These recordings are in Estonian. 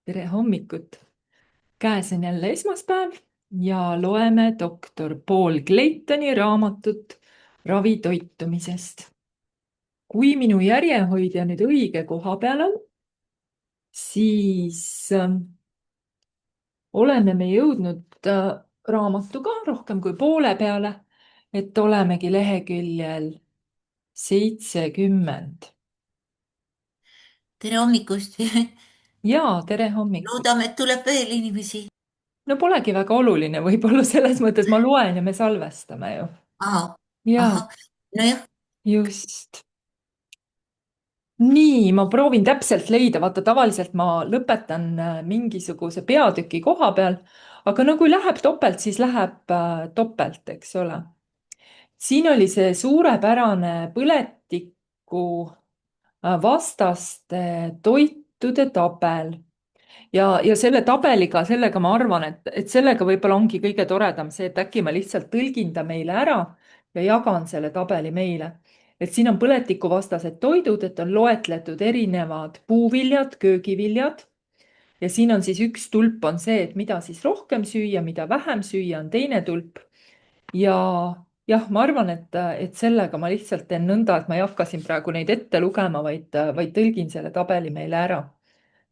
Tere hommikut! Käes on jälle esmaspäev ja loeme doktor Paul Claytoni raamatut ravitoitumisest. Kui minu järjehoidja nüüd õige koha peal on, siis oleme me jõudnud raamatuga rohkem kui poole peale, et olemegi leheküljel 70. Tere hommikust! Jaa, tere hommikut! Loodame, et tuleb veel inimesi. No polegi väga oluline, võib-olla selles mõttes ma loen ja me salvestame ju. Jaa, Ahah, nojah, just. Nii, ma proovin täpselt leida, vaata tavaliselt ma lõpetan mingisuguse peatüki koha peal, aga no kui läheb topelt, siis läheb topelt, eks ole. Siin oli see suurepärane põletiku vastaste toitude tabel. Ja selle tabeliga, sellega ma arvan, et sellega võib-olla ongi kõige toredam see, et äkki ma lihtsalt tõlgin ta meile ära ja jagan selle tabeli meile. Et siin on põletikuvastased toidud, et on loetletud erinevad puuviljad, köögiviljad. Ja siin on siis üks tulp on see, et mida siis rohkem süüa, mida vähem süüa, on teine tulp. Ja jah, ma arvan, et sellega ma lihtsalt teen nõnda, et ma ei hakka siin praegu neid ette lugema, vaid tõlgin selle tabeli meile ära.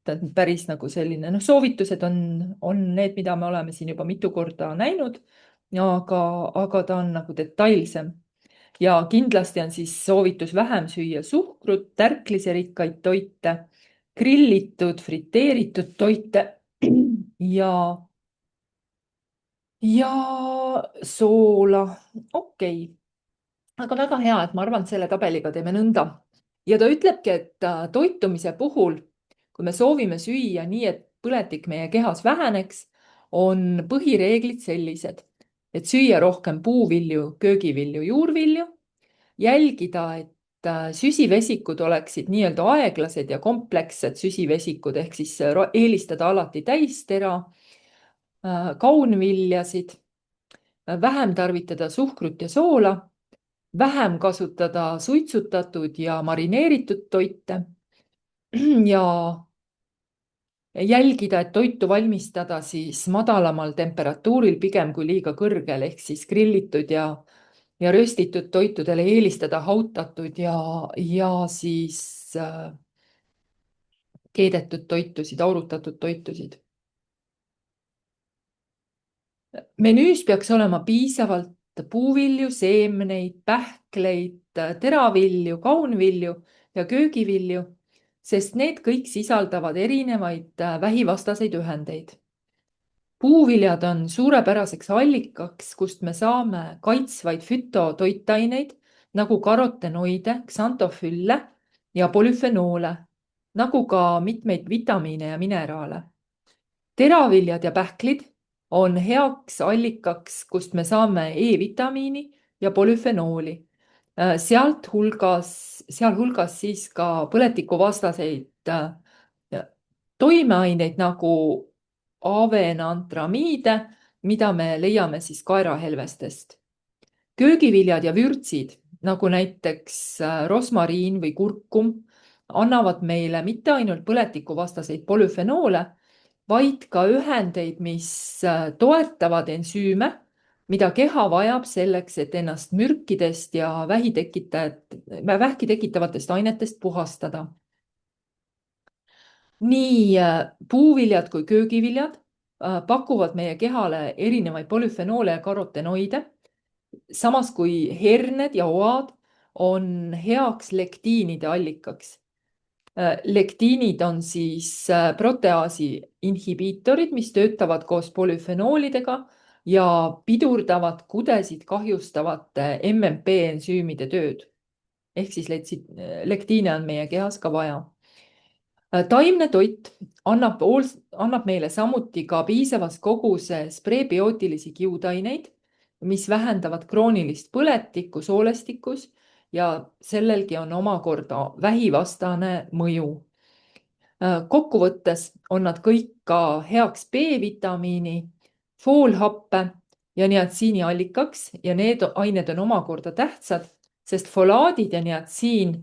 Ta on päris nagu selline, soovitused on need, mida me oleme siin juba mitu korda näinud, aga ta on nagu detailsem. Ja kindlasti on siis soovitus vähem süüa suhkrut, tärkliserikkaid toite, grillitud, friteeritud toite ja soola. Okei. Aga väga hea, et ma arvan, et selle tabeliga teeme nõnda. Ja ta ütlebki, et toitumise puhul, kui me soovime süüa nii, et põletik meie kehas väheneks, on põhireeglid sellised, et süüa rohkem puuvilju, köögivilju, juurvilju, jälgida, et süsivesikud oleksid nii-öelda aeglased ja komplekssed süsivesikud, ehk siis eelistada alati täistera, kaunviljasid, vähem tarvitada suhkrut ja soola, vähem kasutada suitsutatud ja marineeritud toite ja jälgida, et toitu valmistada siis madalamal temperatuuril pigem kui liiga kõrgel, ehk siis grillitud ja röstitud toitudele eelistada hautatud ja siis keedetud toitusid, aurutatud toitusid. Menüüs peaks olema piisavalt puuvilju, seemneid, pähkleid, teravilju, kaunvilju ja köögivilju, sest need kõik sisaldavad erinevaid vähivastaseid ühendeid. Puuviljad on suurepäraseks allikaks, kust me saame kaitsvaid fütotoitaineid nagu karotenoide, ksantofülle ja polüfenoole, nagu ka mitmeid vitamiine ja mineraale. Teraviljad ja pähklid on heaks allikaks, kust me saame E-vitamiini ja polüfenooli. Sealhulgas siis ka põletikuvastaseid toimeaineid nagu avenantramiide, mida me leiame siis kaerahelvestest. Köögiviljad ja vürtsid, nagu näiteks rosmariin või kurkum, annavad meile mitte ainult põletikuvastaseid polüfenoole, vaid ka ühendeid, mis toetavad ensüüme, mida keha vajab selleks, et ennast mürkidest ja vähki tekitavatest ainetest puhastada. Nii puuviljad kui köögiviljad pakuvad meie kehale erinevaid polüfenoole ja karotenoide, samas kui herned ja oad on heaks lektiinide allikaks. Lektiinid on siis proteaasi inhibiitorid, mis töötavad koos polüfenoolidega ja pidurdavad kudesid kahjustavate MMP ensüümide tööd. Ehk siis lektiine on meie kehas ka vaja. Taimne toit annab meile samuti ka piisavas koguses prebiootilisi kiudaineid, mis vähendavad kroonilist põletikku soolestikus ja sellelgi on omakorda vähivastane mõju. Kokkuvõttes on nad kõik ka heaks B-vitamiini, foolhappe ja niatsiini allikaks ja need ained on omakorda tähtsad, sest folaadid ja niatsiin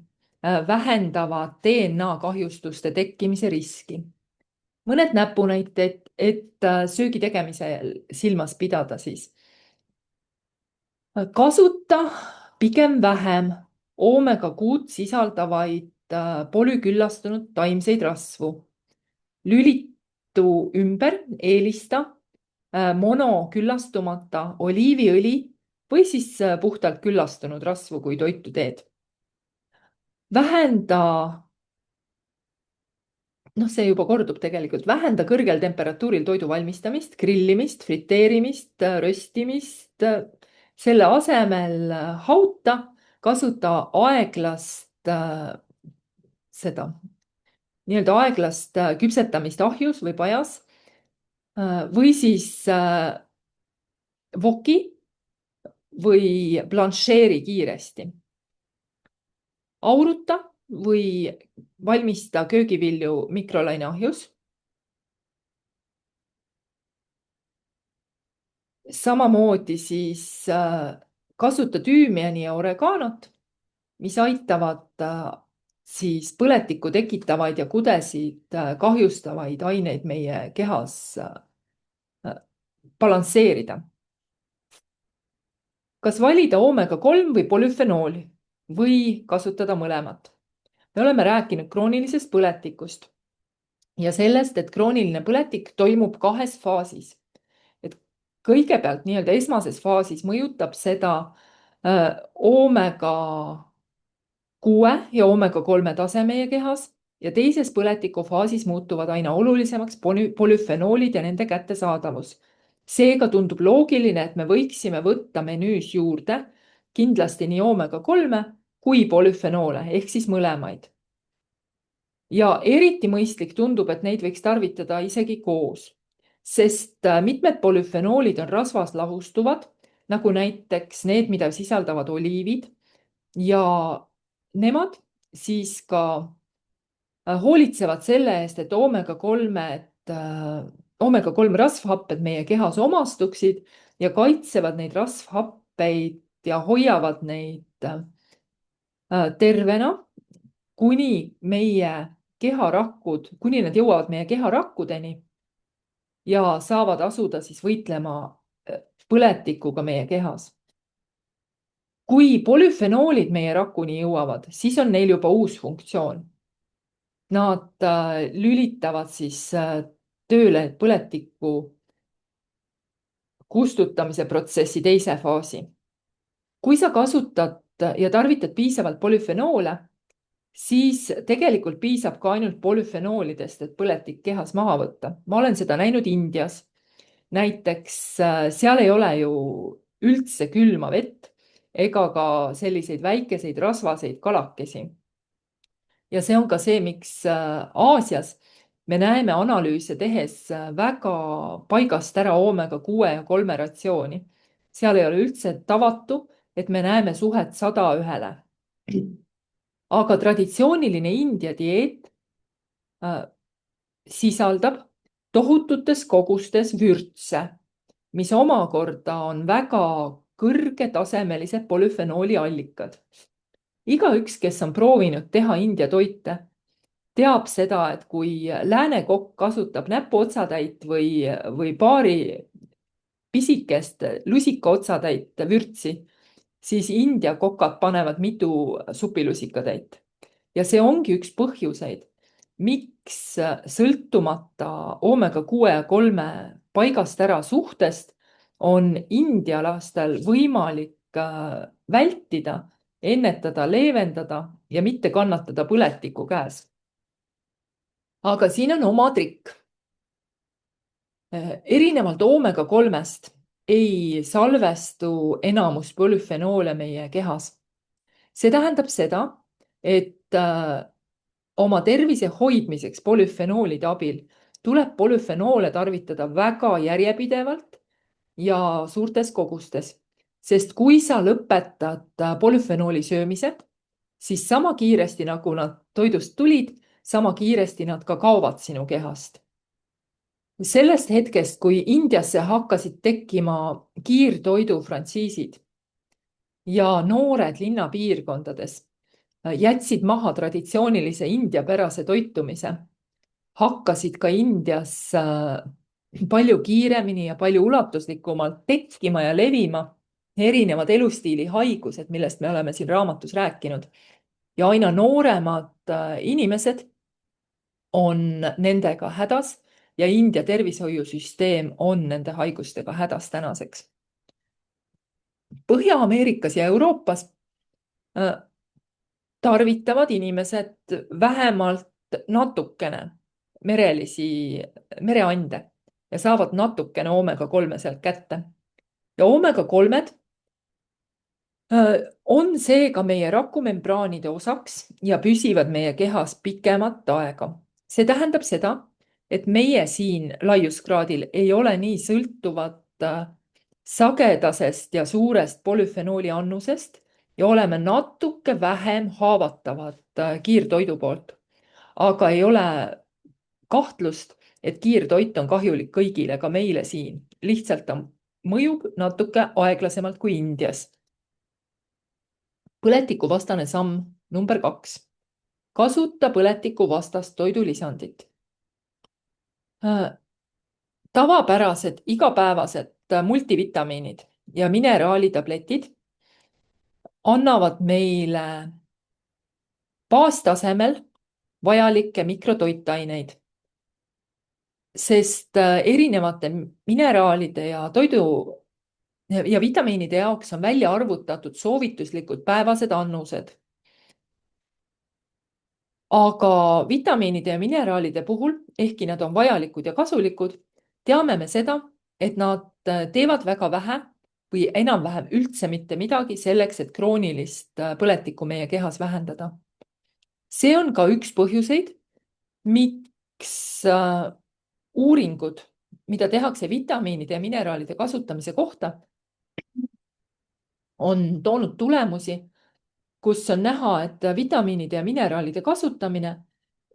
vähendavad DNA kahjustuste tekkimise riski. mõned näpunäited, et söögi tegemisel silmas pidada siis. Kasuta pigem vähem oomega-6 sisaldavaid polüküllastunud taimseid rasvu. Lülitu ümber, eelista monoküllastumata oliiviõli või siis puhtalt küllastunud rasvu, kui toitu teed. Vähenda, see juba kordub tegelikult, vähenda kõrgel temperatuuril toidu valmistamist, grillimist, friteerimist, röstimist. Selle asemel hauta, kasuta aeglast seda nii-öelda aeglast küpsetamist ahjus või pajas või siis voki või blanšeeri kiiresti. Auruta või valmista köögivilju mikrolaineahjus. Samamoodi siis kasuta tüümiani ja oreganot, mis aitavad siis põletikku tekitavaid ja kudesid kahjustavaid aineid meie kehas balansseerida. Kas valida oomega-3 või polüfenooli või kasutada mõlemat? Me oleme rääkinud kroonilisest põletikust ja sellest, et krooniline põletik toimub kahes faasis. Et kõigepealt nii-öelda esmases faasis mõjutab seda oomega-6 ja oomega-3 tase meie kehas ja teises põletikufaasis muutuvad aina olulisemaks polüfenoolid ja nende kättesaadavus. Seega tundub loogiline, et me võiksime võtta menüüs juurde kindlasti nii oomega-3 kui polüfenoole ehk siis mõlemaid. Ja eriti mõistlik tundub, et neid võiks tarvitada isegi koos, sest mitmed polüfenoolid on rasvas lahustuvad, nagu näiteks need, mida sisaldavad oliivid ja nemad siis ka hoolitsevad selle eest, et oomega-3 rasvhapped meie kehas omastuksid ja kaitsevad neid rasvhappeid ja hoiavad neid tervena, kuni nad jõuavad meie keharakkudeni ja saavad asuda siis võitlema põletikuga meie kehas. Kui polüfenoolid meie rakuni jõuavad, siis on neil juba uus funktsioon. Nad lülitavad siis tööle põletiku kustutamise protsessi teise faasi. Kui sa kasutad ja tarvitad piisavalt polüfenoole, siis tegelikult piisab ka ainult polüfenoolidest, et põletik kehas maha võtta. Ma olen seda näinud Indias. Näiteks seal ei ole ju üldse külma vett ega ka selliseid väikeseid rasvaseid kalakesi. Ja see on ka see, miks Aasias me näeme analüüse tehes väga paigast ära oomega-6 ja 3 ratsiooni. Seal ei ole üldse tavatu, et me näeme suhet 100:1. Aga traditsiooniline India dieet sisaldab tohututes kogustes vürtse, mis omakorda on väga kõrgetasemelised polüfenooli allikad. Igaüks, kes on proovinud teha India toite, teab seda, et kui lääne kokk kasutab näpuotsatäit või paari pisikest lusikaotsatäit vürtsi, siis India kokad panevad mitu supilusikatäit. Ja see ongi üks põhjuseid, miks sõltumata oomega-6 ja 3 paigast ära suhtest on indialastel võimalik vältida, ennetada, leevendada ja mitte kannatada põletiku käes. Aga siin on oma trikk. Erinevalt oomega-3-st ei salvestu enamus polüfenoole meie kehas. See tähendab seda, et oma tervise hoidmiseks polüfenoolide abil tuleb polüfenoole tarvitada väga järjepidevalt ja suurtes kogustes. Sest kui sa lõpetad polüfenooli söömise, siis sama kiiresti, nagu nad toidust tulid, sama kiiresti nad ka kaovad sinu kehast. Sellest hetkest, kui Indiasse hakkasid tekkima kiirtoidu frantsiisid ja noored linnapiirkondades jätsid maha traditsioonilise indiapärase toitumise, hakkasid ka Indias palju kiiremini ja palju ulatuslikumalt tekkima ja levima erinevad elustiili haigused, millest me oleme siin raamatus rääkinud. ja aina nooremad inimesed on nendega hädas ja India tervishoiusüsteem on nende haigustega hädas tänaseks. Põhja-Ameerikas ja Euroopas tarvitavad inimesed vähemalt natukene mereande ja saavad natukene oomega-3 sealt kätte. ja oomega-3 on seega meie rakumembraanide osaks ja püsivad meie kehas pikemat aega. See tähendab seda, et meie siin laiuskraadil ei ole nii sõltuvad sagedasest ja suurest polüfenooli annusest ja oleme natuke vähem haavatavad kiirtoidu poolt. aga ei ole kahtlust, et kiirtoit on kahjulik kõigile, ka meile siin. Lihtsalt ta mõjub natuke aeglasemalt kui Indias. Põletikuvastane samm number 2. Kasuta põletikuvastast toidulisandit. Tavapärased igapäevased multivitamiinid ja mineraalitabletid annavad meile baastasemel vajalikke mikrotoitaineid, sest erinevate mineraalide ja toidu ja vitamiinide jaoks on välja arvutatud soovituslikud päevased annused. Aga vitamiinide ja mineraalide puhul, ehkki nad on vajalikud ja kasulikud, teame me seda, et nad teevad väga vähe või enam-vähem üldse mitte midagi selleks, et kroonilist põletikku meie kehas vähendada. See on ka üks põhjuseid, miks uuringud, mida tehakse vitamiinide ja mineraalide kasutamise kohta, on toonud tulemusi, kus on näha, et vitamiinide ja mineraalide kasutamine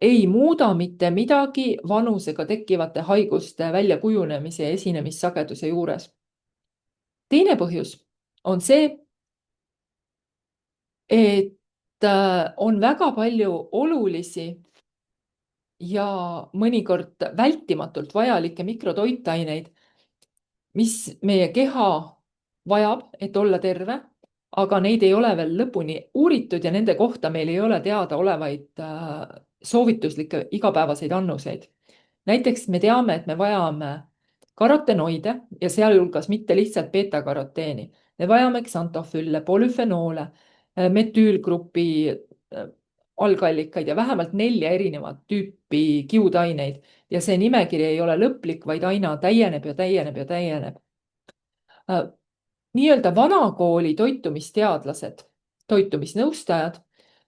ei muuda mitte midagi vanusega tekkivate haiguste väljakujunemise ja esinemissageduse juures. Teine põhjus on see, et on väga palju olulisi ja mõnikord vältimatult vajalikke mikrotoitaineid, mis meie keha vajab, et olla terve, aga neid ei ole veel lõpuni uuritud ja nende kohta meil ei ole teada olevaid soovituslikke igapäevaseid annuseid. Näiteks me teame, et me vajame karotenoide ja sealhulgas mitte lihtsalt beta-karoteeni. Me vajame ksantofülle, polüfenoole, metüülgrupi algallikaid ja vähemalt 4 erinevat tüüpi kiudaineid. Ja see nimekiri ei ole lõplik, vaid aina täieneb ja täieneb ja täieneb. Nii-öelda vanakooli toitumisteadlased, toitumisnõustajad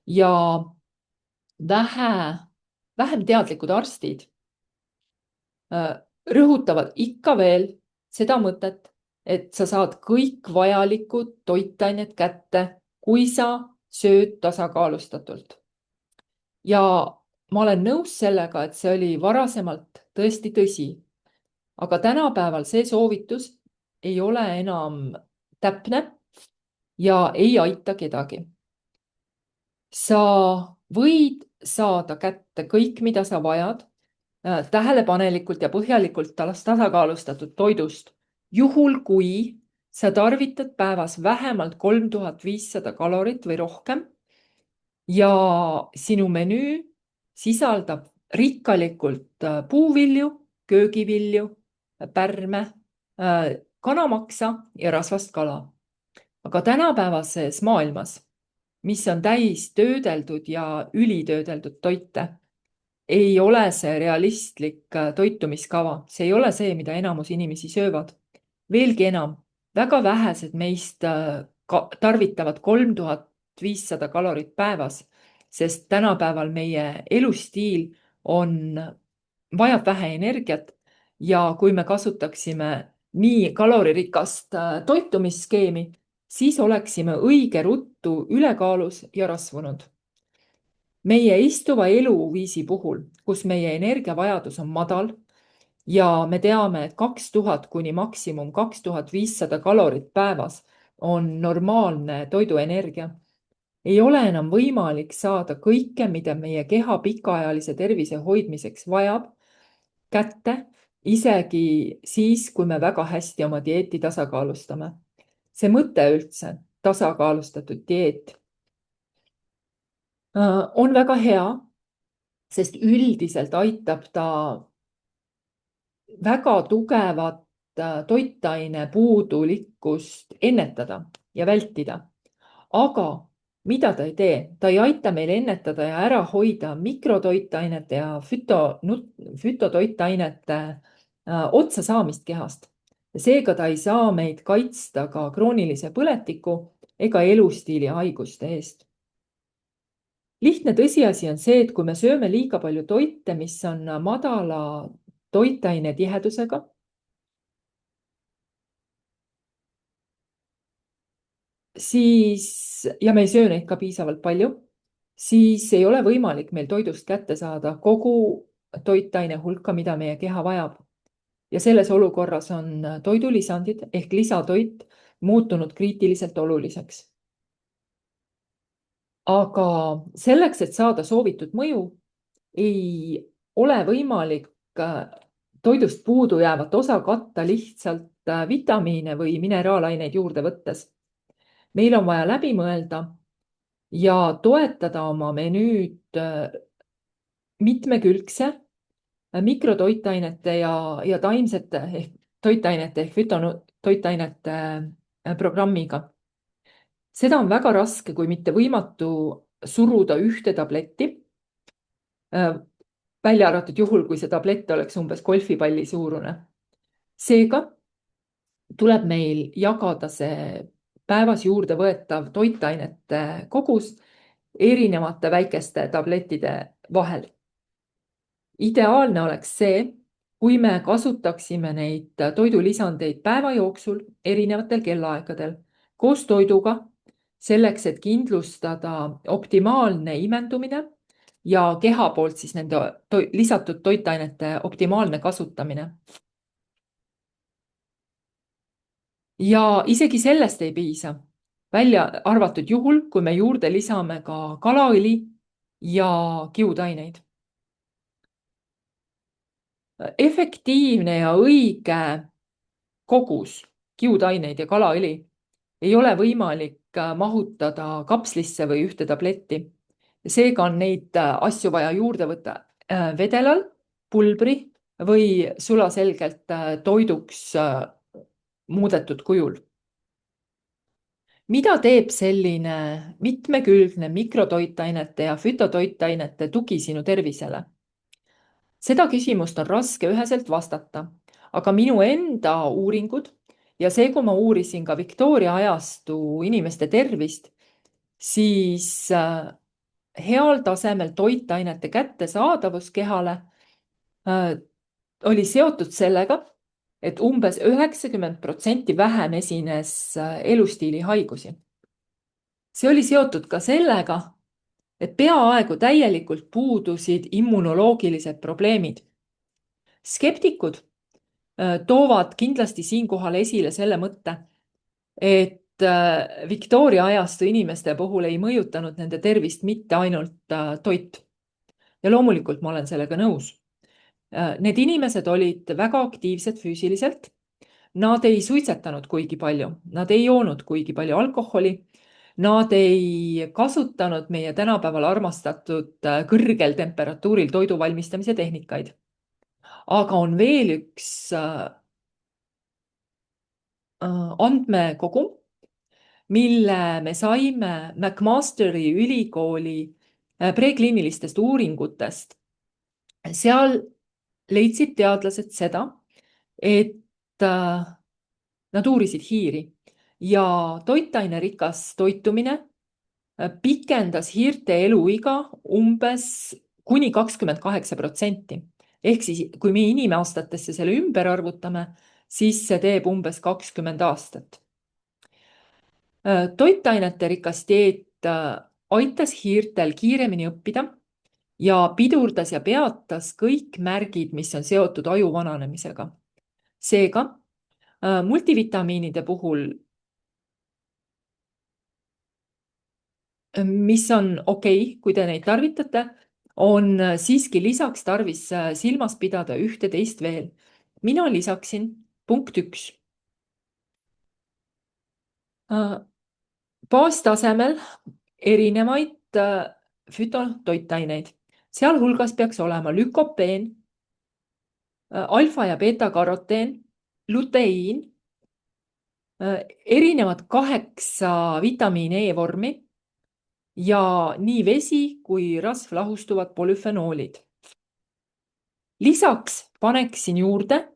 ja vähem teadlikud arstid rõhutavad ikka veel seda mõtet, et sa saad kõik vajalikud toitained kätte, kui sa sööd tasakaalustatult. Ja ma olen nõus sellega, et see oli varasemalt tõesti tõsi. Aga tänapäeval see soovitus ei ole enam täpne ja ei aita kedagi. Sa võid saada kätte kõik, mida sa vajad, tähelepanelikult ja põhjalikult tasakaalustatud toidust, juhul kui sa tarvitad päevas vähemalt 3500 kalorit või rohkem ja sinu menüü sisaldab rikkalikult puuvilju, köögivilju, pärme, kanamaksa ja rasvast kala. Aga tänapäevases maailmas, mis on täis töödeldud ja ülitöödeldud toite, ei ole see realistlik toitumiskava. See ei ole see, mida enamus inimesi söövad. Veelgi enam, väga vähesed meist tarvitavad 3500 kalorit päevas, sest tänapäeval meie elustiil vajab vähe energiat ja kui me kasutaksime nii kaloririkast toitumisskeemi, siis oleksime õige ruttu ülekaalus ja rasvunud. Meie istuva eluviisi puhul, kus meie energiavajadus on madal ja me teame, et 2000 kuni maksimum 2500 kalorit päevas on normaalne toiduenergia, ei ole enam võimalik saada kõike, mida meie keha pikaajalise tervise hoidmiseks vajab, kätte, isegi siis, kui me väga hästi oma dieeti tasakaalustame. See mõte üldse, tasakaalustatud dieet, on väga hea, sest üldiselt aitab ta väga tugevat toitaine puudulikkust ennetada ja vältida. Aga mida ta ei tee? Ta ei aita meil ennetada ja ära hoida mikrotoitainete ja fütotoitainete otsasaamist kehast. Seega ta ei saa meid kaitsta ka kroonilise põletiku ega elustiili haiguste eest. Lihtne tõsiasi on see, et kui me sööme liiga palju toite, mis on madala toitaine tihedusega, siis, ja me ei söö neid ka piisavalt palju, siis ei ole võimalik meil toidust kätte saada kogu toitaine hulka, mida meie keha vajab. Ja selles olukorras on toidulisandid ehk lisatoit muutunud kriitiliselt oluliseks. Aga selleks, et saada soovitud mõju, ei ole võimalik toidust puudu jäävat osa katta lihtsalt vitamiine või mineraalaineid juurde võttes. Meil on vaja läbi mõelda ja toetada oma menüüd mitmekülgse mikrotoitainete ja taimsete ehk toitainete ehk fütotoitainete programmiga. Seda on väga raske, kui mitte võimatu suruda ühte tabletti, välja arvatud juhul, kui see tablett oleks umbes golfipalli suurune. Seega tuleb meil jagada see päevas juurde võetav toitainete kogus erinevate väikeste tablettide vahel. Ideaalne oleks see, kui me kasutaksime neid toidulisandeid päeva jooksul erinevatel kellaaegadel koos toiduga, selleks, et kindlustada optimaalne imendumine ja keha poolt siis nende lisatud toitainete optimaalne kasutamine. Ja isegi sellest ei piisa, välja arvatud juhul, kui me juurde lisame ka kalaõli ja kiudaineid. Efektiivne ja õige kogus kiudaineid ja kalaõli ei ole võimalik mahutada kapslisse või ühte tabletti. Seega on neid asju vaja juurde võtta vedelal, pulbri või sulaselgelt toiduks muudetud kujul. Mida teeb selline mitmekülgne mikrotoitainete ja fütotoitainete tugi sinu tervisele? Seda küsimust on raske üheselt vastata, aga minu enda uuringud ja see, kui ma uurisin ka Victoria ajastu inimeste tervist, siis heal tasemel toitainete kättesaadavus kehale oli seotud sellega, et umbes 90% vähem esines elustiili haigusi. See oli seotud ka sellega, et peaaegu täielikult puudusid immunoloogilised probleemid. Skeptikud toovad kindlasti siinkohal esile selle mõtte, et Victoria ajastu inimeste puhul ei mõjutanud nende tervist mitte ainult toit. Ja loomulikult ma olen sellega nõus. Need inimesed olid väga aktiivsed füüsiliselt. Nad ei suitsetanud kuigi palju, nad ei joonud kuigi palju alkoholi, nad ei kasutanud meie tänapäeval armastatud kõrgel temperatuuril toidu valmistamise tehnikaid. Aga on veel üks andmekogum, mille me saime McMasteri ülikooli prekliinilistest uuringutest. Seal leidsid teadlased seda, et nad uurisid hiiri ja toitainerikas toitumine pikendas hiirte eluiga umbes kuni 28%. Ehk siis, kui me inimaastatesse selle ümber arvutame, siis see teeb umbes 20 aastat. Toitainete rikas dieet aitas hiirtel kiiremini õppida ja pidurdas ja peatas kõik märgid, mis on seotud aju vananemisega. Seega, multivitamiinide puhul mis on okei, kui te neid tarvitate, on siiski lisaks tarvis silmas pidada ühte-teist veel. mina lisaksin punkt 1. Baastasemel erinevaid fütotoitaineid, sealhulgas peaks olema lükopeen, alfa- ja beeta-karoteen, luteiin, erinevad 8 vitamiini E vormi ja nii vesi kui rasvlahustuvad polüfenoolid. Lisaks paneksin juurde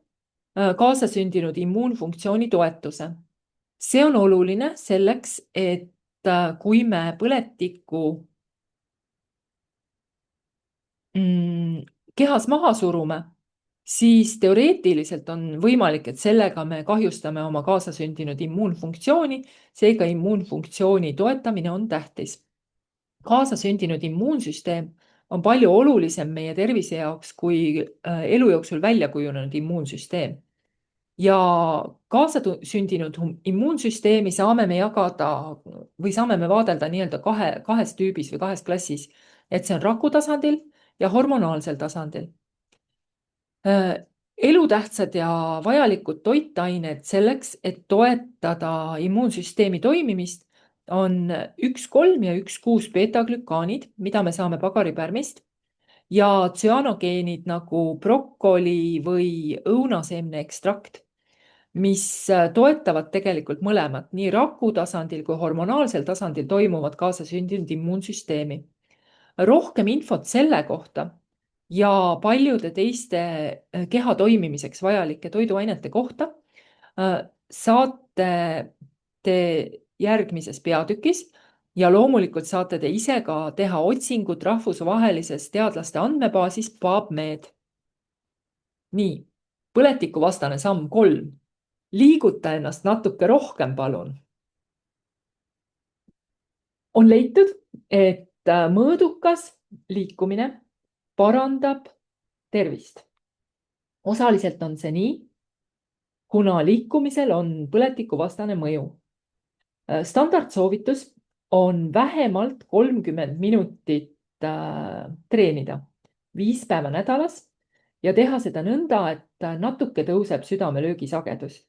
kaasasündinud immuunfunktsiooni toetuse. See on oluline selleks, et kui me põletikku kehas maha surume, siis teoreetiliselt on võimalik, et sellega me kahjustame oma kaasasündinud immuunfunktsiooni, seega immuunfunktsiooni toetamine on tähtis. Kaasasündinud immuunsüsteem on palju olulisem meie tervise jaoks kui elu jooksul välja kujunenud immuunsüsteem. Ja kaasasündinud immuunsüsteemi saame me jagada või saame me vaadelda nii-öelda kahes tüübis või kahes klassis, et see on raku tasandil ja hormonaalsel tasandil. Elutähtsad ja vajalikud toitained selleks, et toetada immuunsüsteemi toimimist, on 1,3 ja 1,6 beetaglükaanid, mida me saame pagaripärmist, ja tsüanogeenid nagu brokoli või õunaseemne ekstrakt, mis toetavad tegelikult mõlemat, nii raku tasandil kui hormonaalsel tasandil toimuvat kaasasündinud immuunsüsteemi. Rohkem infot selle kohta ja paljude teiste keha toimimiseks vajalike toiduainete kohta saate te järgmises peatükis ja loomulikult saate te ise ka teha otsingut rahvusvahelises teadlaste andmebaasis PubMed. Nii, põletikuvastane samm 3. Liiguta ennast natuke rohkem, palun. On leitud, et mõõdukas liikumine parandab tervist. Osaliselt on see nii, kuna liikumisel on põletikuvastane mõju. Standardsoovitus on vähemalt 30 minutit treenida 5 päeva nädalas ja teha seda nõnda, et natuke tõuseb südamelöögi sagedus.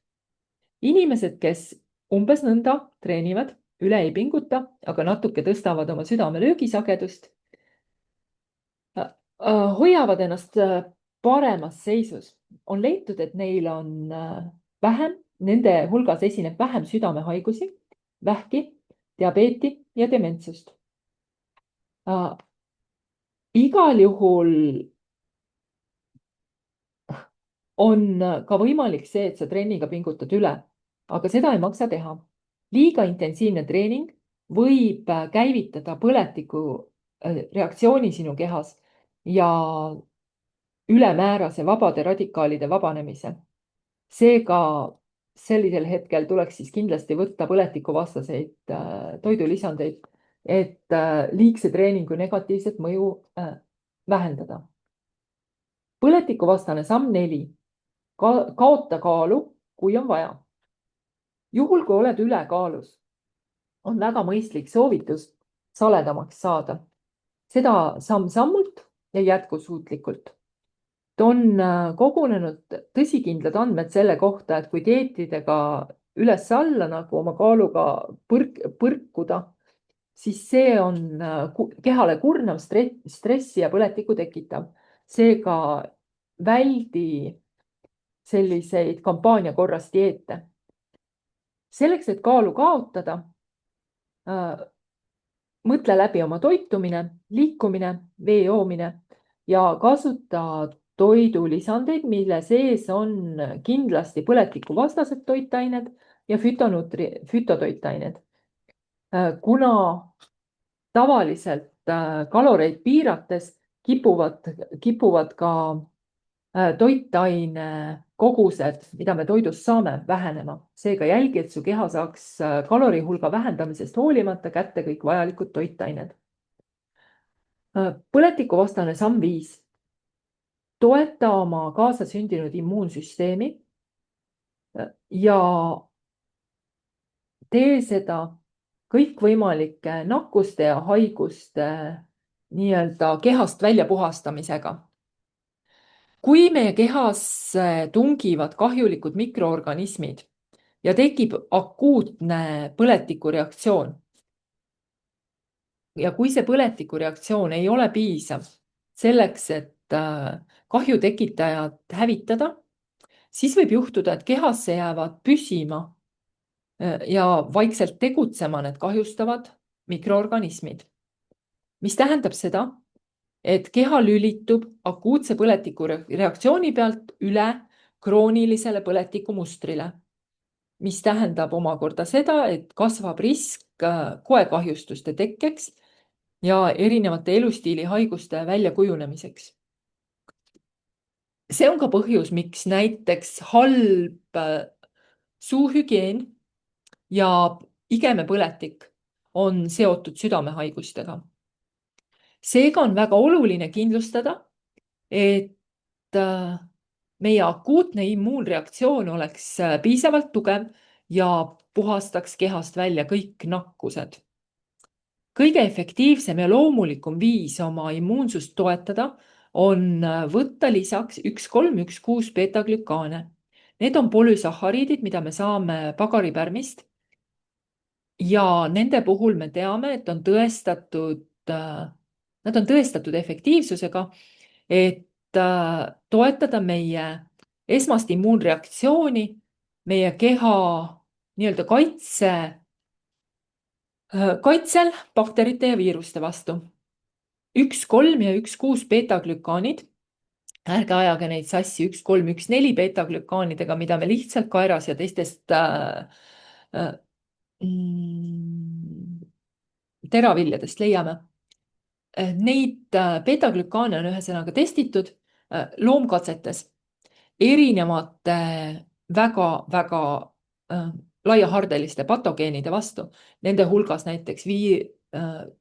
Inimesed, kes umbes nõnda treenivad, üle ei pinguta, aga natuke tõstavad oma südamelöögi sagedust, hoiavad ennast paremas seisus. On leitud, et neil on nende hulgas esineb vähem südamehaigusi, vähki, diabeeti ja dementsust. Igal juhul on ka võimalik see, et sa trenniga pingutad üle, aga seda ei maksa teha. Liiga intensiivne treening võib käivitada põletiku reaktsiooni sinu kehas ja ülemäärase vabade radikaalide vabanemise. Seega sellisel hetkel tuleks siis kindlasti võtta põletikuvastaseid toidulisandeid, et liigse treeningu negatiivset mõju vähendada. Põletikuvastane samm 4. Kaota kaalu, kui on vaja. Juhul, kui oled ülekaalus, on väga mõistlik soovitus saledamaks saada. Seda samm-sammult ja jätkusuutlikult. On kogunenud tõsikindlad andmed selle kohta, et kui dieetidega üles-alla nagu oma kaaluga põrkuda, siis see on kehale kurnav, stressi ja põletikku tekitav. Seega väldi selliseid kampaania korras dieete. Selleks, et kaalu kaotada, mõtle läbi oma toitumine, liikumine, vee joomine ja kasuta toidulisandeid, mille sees on kindlasti põletikuvastased toitained ja fütotoitained. Kuna tavaliselt kaloreid piirates kipuvad ka toitaine kogused, mida me toidust saame, vähenema. Seega jälgi, et su keha saaks kalorihulga vähendamisest hoolimata kätte kõik vajalikud toitained. Põletikuvastane samm 5. Toeta oma kaasasündinud immuunsüsteemi ja tee seda kõikvõimalike nakkuste ja haiguste nii-öelda kehast välja puhastamisega. kui meie kehasse tungivad kahjulikud mikroorganismid ja tekib akuutne põletikureaktsioon ja kui see põletikureaktsioon ei ole piisav selleks, et kahju tekitajat hävitada, siis võib juhtuda, et kehasse jäävad püsima ja vaikselt tegutsema need kahjustavad mikroorganismid, mis tähendab seda, et keha lülitub akuutse põletikureaktsiooni pealt üle kroonilisele põletikumustrile, mis tähendab omakorda seda, et kasvab risk koekahjustuste tekkeks ja erinevate elustiilihaiguste väljakujunemiseks. See on ka põhjus, miks näiteks halb suuhügieen ja igemepõletik on seotud südamehaigustega. Seega on väga oluline kindlustada, et meie akuutne immuunreaktsioon oleks piisavalt tugev ja puhastaks kehast välja kõik nakkused. Kõige efektiivsem ja loomulikum viis oma immuunsust toetada on võtta lisaks 1,3–1,6 beetaglükaane. Need on polüsahariidid, mida me saame pagaripärmist. Ja nende puhul me teame, et nad on tõestatud efektiivsusega, et toetada meie esmast immuunreaktsiooni, meie keha nii-öelda kaitsel bakterite ja viiruste vastu. 1,3 ja 1,6 beetaglükaanid, ärge ajage neid sassi 1,3, 1,4 beetaglükaanidega, mida me lihtsalt kaeras ja teistest teraviljadest leiame. Neid beetaglükaane on ühesõnaga testitud loomkatsetes erinevate väga-väga laiahardeliste patogeenide vastu. Nende hulgas näiteks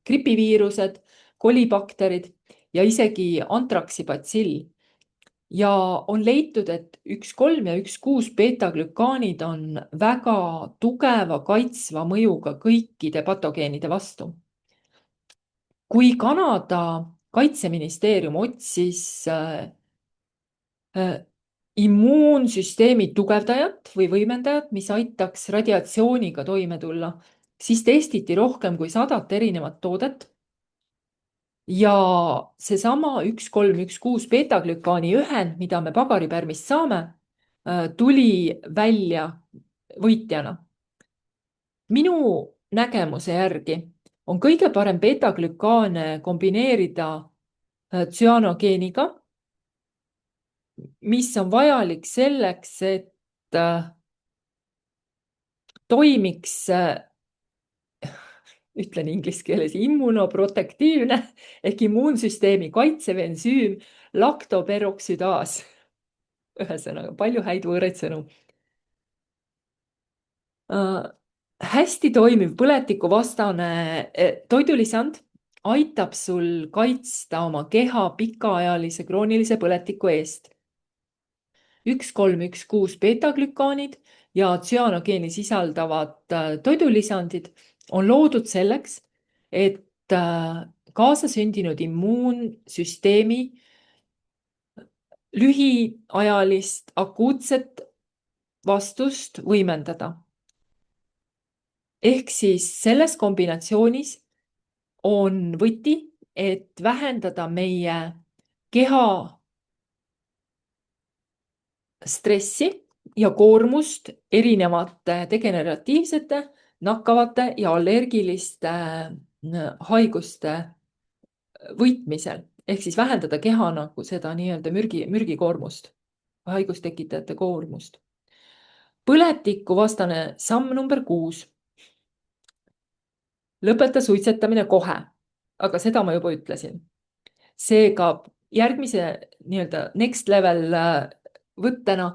gripiviirused, kolibakterid ja isegi antraksibatsill. Ja on leitud, et 1,3 ja 1,6 beetaglükaanid on väga tugeva kaitsva mõjuga kõikide patogeenide vastu. Kui Kanada kaitseministeerium otsis immuunsüsteemi tugevdajat või võimendajat, mis aitaks radiatsiooniga toime tulla, siis testiti rohkem kui 100 erinevat toodet. Ja seesama 1,3, 1,6 beetaglükaani ühend, mida me pagaripärmist saame, tuli välja võitjana. Minu nägemuse järgi on kõige parem beetaglükaane kombineerida tsüanogeeniga, mis on vajalik selleks, et toimiks, ütlen inglise keeles, immunoprotektiivne ehk immuunsüsteemi kaitsev ensüüm laktoperoksüdaas. Ühesõnaga, palju häid võõraid sõnu. Hästi toimiv põletikuvastane toidulisand aitab sul kaitsta oma keha pikaajalise kroonilise põletiku eest. 1,3, 1,6 beetaglükaanid ja tsüanogeeni sisaldavad toidulisandid on loodud selleks, et kaasasündinud immuunsüsteemi lühiajalist akuutset vastust võimendada. Ehk siis selles kombinatsioonis on võti, et vähendada meie keha stressi ja koormust erinevate degeneratiivsete, nakkavate ja allergiliste haiguste võitmisel. Ehk siis vähendada keha nagu seda nii-öelda mürgikoormust, haigustekitajate koormust. Põletikuvastane samm number 6. Lõpeta suitsetamine kohe, aga seda ma juba ütlesin. Seega järgmise nii-öelda next level võttena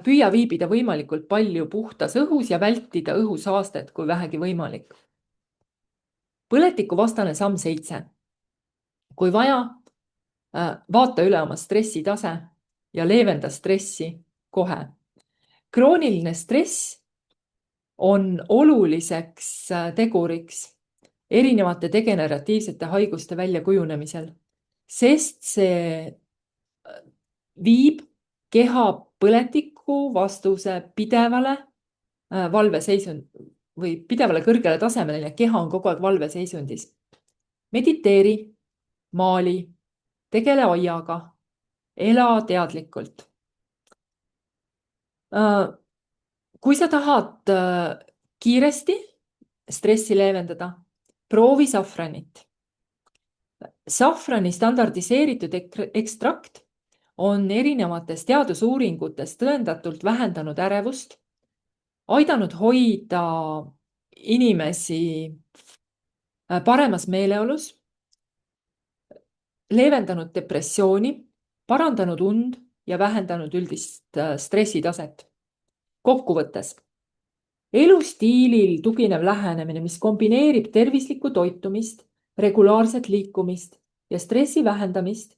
püüa viibida võimalikult palju puhtas õhus ja vältida õhusaastet, kui vähegi võimalik. Põletikuvastane samm 7. Kui vaja, vaata üle oma stressitase ja leevenda stressi kohe. Krooniline stress on oluliseks teguriks erinevate degeneratiivsete haiguste väljakujunemisel, sest see viib keha põletiku vastuse pidevale valveseisund või pidevale kõrgele tasemele, ja keha on kogu aeg valveseisundis. Mediteeri, maali, tegele aiaga, ela teadlikult. Kui sa tahad kiiresti stressi leevendada, proovi safranit. Safrani standardiseeritud ekstrakt on erinevates teadusuuringutes tõendatult vähendanud ärevust, aidanud hoida inimesi paremas meeleolus, leevendanud depressiooni, parandanud und ja vähendanud üldist stressitaset. Kokkuvõttes, elustiilil tuginev lähenemine, mis kombineerib tervislikku toitumist, regulaarset liikumist ja stressi vähendamist,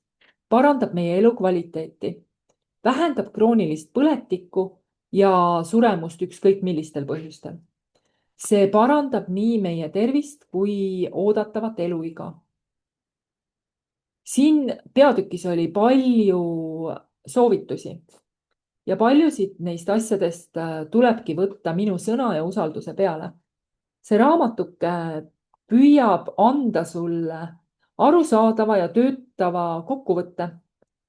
parandab meie elukvaliteeti, vähendab kroonilist põletikku ja suremust ükskõik millistel põhjustel. See parandab nii meie tervist kui oodatavat eluiga. Siin peatükis oli palju soovitusi ja paljusid neist asjadest tulebki võtta minu sõna ja usalduse peale. See raamatuke püüab anda sulle arusaadava ja töötava kokkuvõtte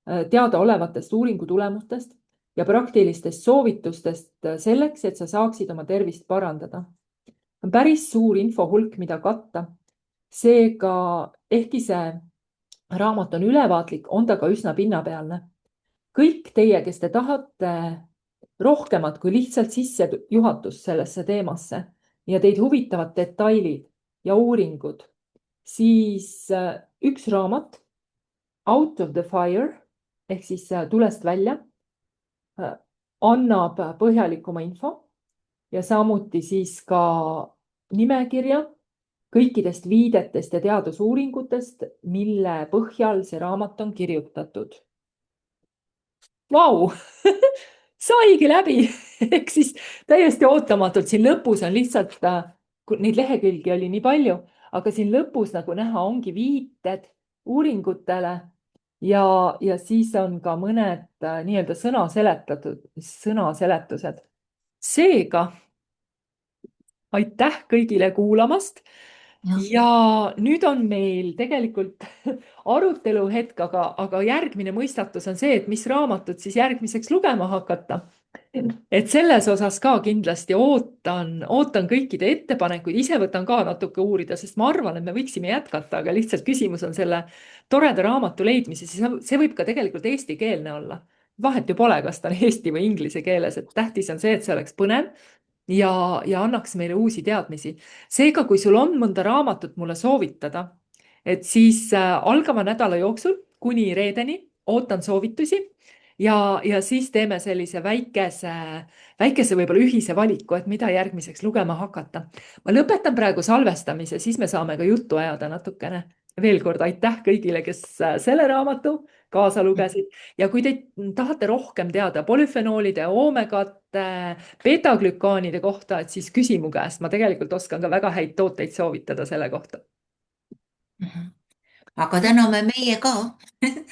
teadaolevatest uuringutulemustest ja praktilistest soovitustest selleks, et sa saaksid oma tervist parandada. On päris suur infohulk, mida katta. Seega, ehkki see raamat on ülevaatlik, on ta ka üsna pinnapealne. Kõik teie, kes te tahate rohkemat kui lihtsalt sissejuhatust sellesse teemasse ja teid huvitavad detailid ja uuringud, siis üks raamat, Out of the Fire ehk siis tulest välja, annab põhjalikuma info ja samuti siis ka nimekirja kõikidest viidetest ja teadusuuringutest, mille põhjal see raamat on kirjutatud. Vau, saigi läbi, ehk siis täiesti ootamatult. Siin lõpus on lihtsalt, neid lehekülgi oli nii palju, aga siin lõpus nagu näha ongi viited uuringutele ja siis on ka mõned nii-öelda sõnaseletused. Seega, aitäh kõigile kuulamast. jah, Ja nüüd on meil tegelikult arutelu hetk, aga järgmine mõistatus on see, et mis raamatut siis järgmiseks lugema hakata. Et selles osas ka kindlasti ootan kõikide ettepanekuid, ise võtan ka natuke uurida, sest ma arvan, et me võiksime jätkata, aga lihtsalt küsimus on selle toreda raamatu leidmises. See võib ka tegelikult eestikeelne olla. Vahet ju pole, kas ta on eesti või inglise keeles, et tähtis on see, et see oleks põnev ja annaks meile uusi teadmisi. Seega, kui sul on mõnda raamatut mulle soovitada, et siis algava nädala jooksul kuni reedeni ootan soovitusi ja siis teeme sellise väikese võib-olla ühise valiku, et mida järgmiseks lugema hakata. Ma lõpetan praegu salvestamise, siis me saame ka juttu ajada natukene. Veel kord aitäh kõigile, kes selle raamatu kaasa lugesid. Ja kui te tahate rohkem teada polüfenoolide, oomegate, beta-glükaanide kohta, et siis küsi mu käest. Ma tegelikult oskan ka väga häid tooteid soovitada selle kohta. aga täname meie ka.